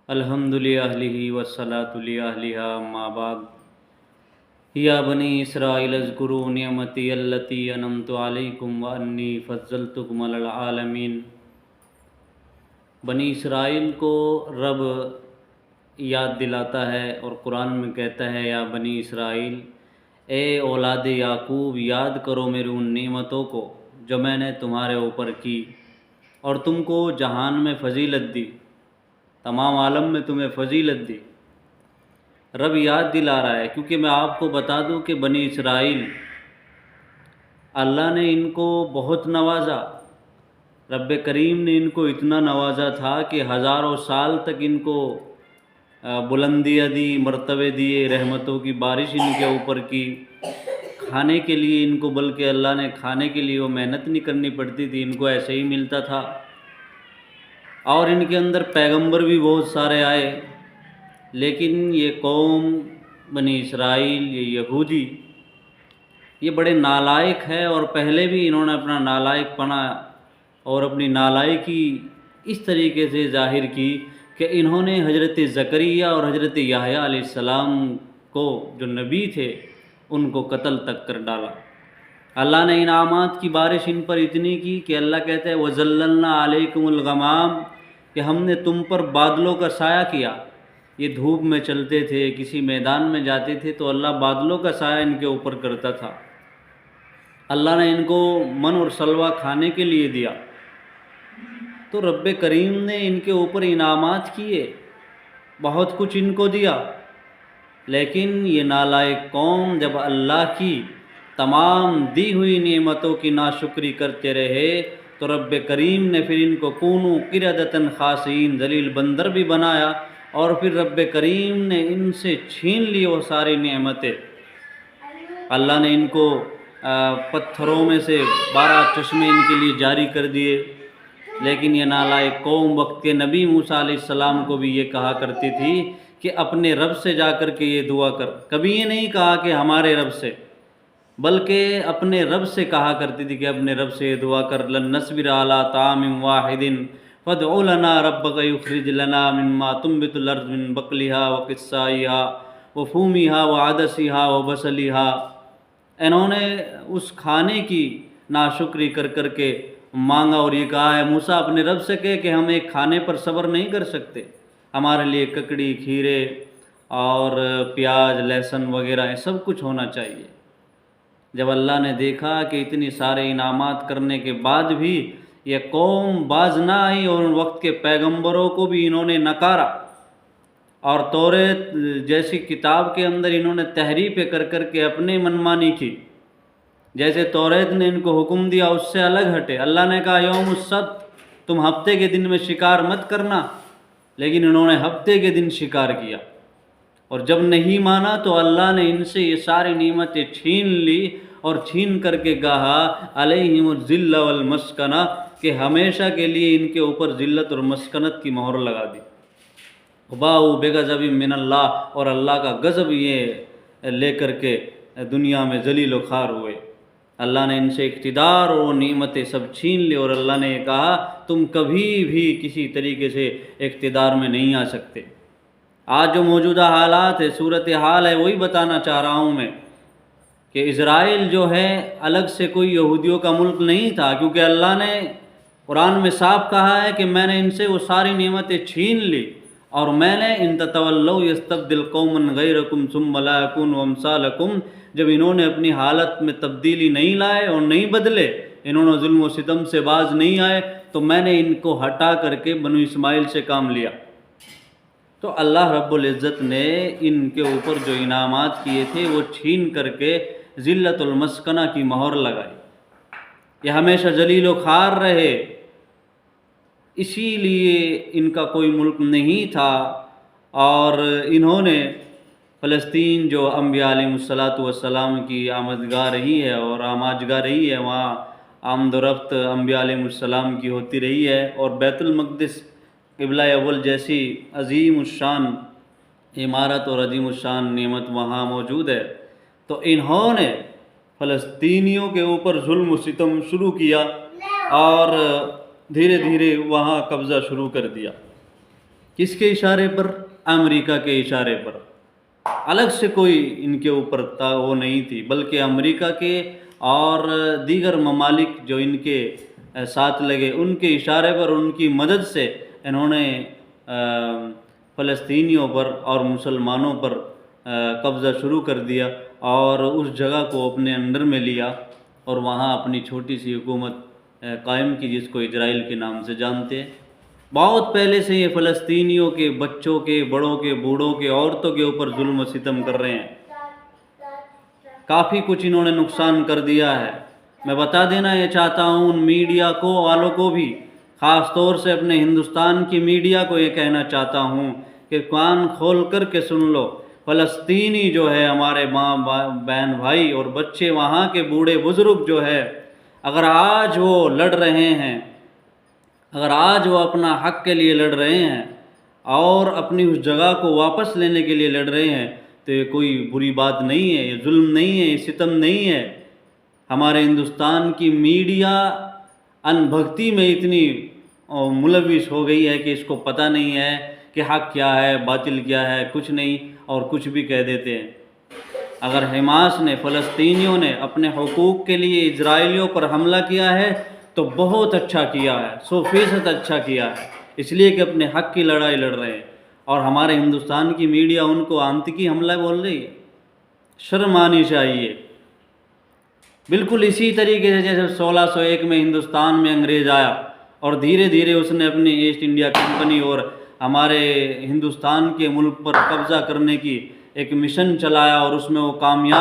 الحمد للہ والصلاۃ لأہلہا اما بعد یا بنی اسرائیل اذکروا نعمتی التی انعمت علیکم وانی فضلتکم علی العالمین۔ بنی اسرائیل کو رب یاد دلاتا ہے اور قرآن میں کہتا ہے یا بنی اسرائیل، اے اولاد یعقوب، یاد کرو میری ان نعمتوں کو جو میں نے تمہارے اوپر کی اور تم کو جہان میں فضیلت دی، تمام عالم میں تمہیں فضیلت دی۔ رب یاد دلا رہا ہے کیونکہ میں آپ کو بتا دوں کہ بنی اسرائیل اللہ نے ان کو بہت نوازا۔ رب کریم نے ان کو اتنا نوازا تھا کہ ہزاروں سال تک ان کو بلندیاں دی، مرتبے دیے، رحمتوں کی بارش ان کے اوپر کی۔ کھانے کے لیے ان کو، بلکہ اللہ نے کھانے کے لیے وہ محنت نہیں کرنی پڑتی تھی، ان کو ایسے ہی ملتا تھا۔ اور ان کے اندر پیغمبر بھی بہت سارے آئے، لیکن یہ قوم بنی اسرائیل، یہ یہودی، یہ بڑے نالائق ہے، اور پہلے بھی انہوں نے اپنا نالائق پنا اور اپنی نالائقی اس طریقے سے ظاہر کی کہ انہوں نے حضرت زکریا اور حضرت یحییٰ علیہ السلام کو، جو نبی تھے، ان کو قتل تک کر ڈالا۔ اللہ نے انعامات کی بارش ان پر اتنی کی کہ اللہ کہتا ہے وَظَلَّلْنَا عَلَيْكُمُ الْغَمَامَ، کہ ہم نے تم پر بادلوں کا سایہ کیا۔ یہ دھوپ میں چلتے تھے، کسی میدان میں جاتے تھے تو اللہ بادلوں کا سایہ ان کے اوپر کرتا تھا۔ اللہ نے ان کو من اور سلوہ کھانے کے لیے دیا۔ تو رب کریم نے ان کے اوپر انعامات کیے، بہت کچھ ان کو دیا، لیکن یہ نالائق قوم جب اللہ کی تمام دی ہوئی نعمتوں کی ناشکری کرتے رہے تو رب کریم نے پھر ان کو کونوا قردۃ خاسئین، ذلیل بندر بھی بنایا، اور پھر رب کریم نے ان سے چھین لی وہ ساری نعمتیں۔ اللہ نے ان کو پتھروں میں سے 12 چشمے ان کے لیے جاری کر دیے، لیکن یہ نالائق قوم وقت کے نبی موسیٰ علیہ السلام کو بھی یہ کہا کرتی تھی کہ اپنے رب سے جا کر کے یہ دعا کر۔ کبھی یہ نہیں کہا کہ ہمارے رب سے، بلکہ اپنے رب سے کہا کرتی تھی کہ اپنے رب سے یہ دعا کر لن نصبر علی طعام واحد فادع لنا ربک یخرج لنا مما تنبت الارض من بقلها وقثائها وفومها وعدسها وبصلها۔ انہوں نے اس کھانے کی ناشکری کر کر کے مانگا اور یہ کہا ہے موسیٰ اپنے رب سے کہے کہ ہم ایک کھانے پر صبر نہیں کر سکتے، ہمارے لیے ککڑی، کھیرے اور پیاز، لہسن وغیرہ یہ سب کچھ ہونا چاہیے۔ جب اللہ نے دیکھا کہ اتنی سارے انعامات کرنے کے بعد بھی یہ قوم باز نہ آئی اور ان وقت کے پیغمبروں کو بھی انہوں نے نکارا، اور توریت جیسی کتاب کے اندر انہوں نے تحریفیں کر کر کے اپنے منمانی کی۔ جیسے توریت نے ان کو حکم دیا اس سے الگ ہٹے۔ اللہ نے کہا یوم السبت، تم ہفتے کے دن میں شکار مت کرنا، لیکن انہوں نے ہفتے کے دن شکار کیا، اور جب نہیں مانا تو اللہ نے ان سے یہ ساری نعمتیں چھین لی، اور چھین کر کے کہا علیہم الذل والمسکنہ، کہ ہمیشہ کے لیے ان کے اوپر ذلت اور مسکنت کی مہر لگا دی۔ وباؤ بغضب من اللہ، اور اللہ کا غضب یہ لے کر کے دنیا میں ذلیل و خوار ہوئے۔ اللہ نے ان سے اقتدار اور نعمتیں سب چھین لی، اور اللہ نے یہ کہا تم کبھی بھی کسی طریقے سے اقتدار میں نہیں آ سکتے۔ آج جو موجودہ حالات ہے، صورتحال ہے، وہی بتانا چاہ رہا ہوں میں کہ اسرائیل جو ہے الگ سے کوئی یہودیوں کا ملک نہیں تھا، کیونکہ اللہ نے قرآن میں صاف کہا ہے کہ میں نے ان سے وہ ساری نعمتیں چھین لی، اور میں نے ان تتولوا یستبدل قوما غیرکم ثم لا یکونوا امثالکم، جب انہوں نے اپنی حالت میں تبدیلی نہیں لائے اور نہیں بدلے، انہوں نے ظلم و ستم سے باز نہیں آئے، تو میں نے ان کو ہٹا کر کے بنو اسماعیل سے کام لیا۔ تو اللہ رب العزت نے ان کے اوپر جو انعامات کیے تھے وہ چھین کر کے ذلت المسکنہ کی مہر لگائی، یہ ہمیشہ ذلیل و خوار رہے، اسی لیے ان کا کوئی ملک نہیں تھا۔ اور انہوں نے فلسطین جو انبیاء علیہ السلام کی آمدگاہ رہی ہے اور آماجگاہ رہی ہے، وہاں آمد و رفت انبیاء علیہ السلام کی ہوتی رہی ہے، اور بیت المقدس قبلہ اول جیسی عظیم الشان عمارت اور عظیم الشان نعمت وہاں موجود ہے، تو انہوں نے فلسطینیوں کے اوپر ظلم و ستم شروع کیا اور دھیرے دھیرے وہاں قبضہ شروع کر دیا۔ کس کے اشارے پر؟ امریکہ کے اشارے پر. الگ سے کوئی ان کے اوپر وہ نہیں تھی، بلکہ امریکہ کے اور دیگر ممالک جو ان کے ساتھ لگے ان کے اشارے پر، ان کی مدد سے انہوں نے فلسطینیوں پر اور مسلمانوں پر قبضہ شروع کر دیا اور اس جگہ کو اپنے انڈر میں لیا اور وہاں اپنی چھوٹی سی حکومت قائم کی، جس کو اسرائیل کے نام سے جانتے ہیں. بہت پہلے سے یہ فلسطینیوں کے بچوں کے، بڑوں کے، بوڑھوں کے، عورتوں کے اوپر ظلم و ستم کر رہے ہیں. کافی کچھ انہوں نے نقصان کر دیا ہے. میں بتا دینا یہ چاہتا ہوں ان میڈیا کو والوں کو بھی، خاص طور سے اپنے ہندوستان کی میڈیا کو یہ کہنا چاہتا ہوں کہ کان کھول کر کے سن لو. فلسطینی جو ہے، ہمارے ماں بہن بھائی اور بچے، وہاں کے بوڑھے بزرگ جو ہے، اگر آج وہ لڑ رہے ہیں، اگر آج وہ اپنا حق کے لیے لڑ رہے ہیں اور اپنی اس جگہ کو واپس لینے کے لیے لڑ رہے ہیں، تو یہ کوئی بری بات نہیں ہے، یہ ظلم نہیں ہے، یہ ستم نہیں ہے. ہمارے ہندوستان کی میڈیا ان بھکتی میں اتنی ملوث ہو گئی ہے کہ اس کو پتہ نہیں ہے کہ حق کیا ہے، باطل کیا ہے، کچھ نہیں، اور کچھ بھی کہہ دیتے ہیں. اگر حماس نے، فلسطینیوں نے اپنے حقوق کے لیے اسرائیلیوں پر حملہ کیا ہے تو بہت اچھا کیا ہے، 100% اچھا کیا ہے، اس لیے کہ اپنے حق کی لڑائی لڑ رہے ہیں. اور ہمارے ہندوستان کی میڈیا ان کو آتنکی حملہ بول رہی ہے. شرم آنی چاہیے. بالکل اسی طریقے سے جیسے 1601 میں ہندوستان میں انگریز آیا اور دھیرے دھیرے اس نے اپنی ایسٹ انڈیا کمپنی اور ہمارے ہندوستان کے ملک پر قبضہ کرنے کی ایک مشن چلایا اور اس میں وہ کامیاب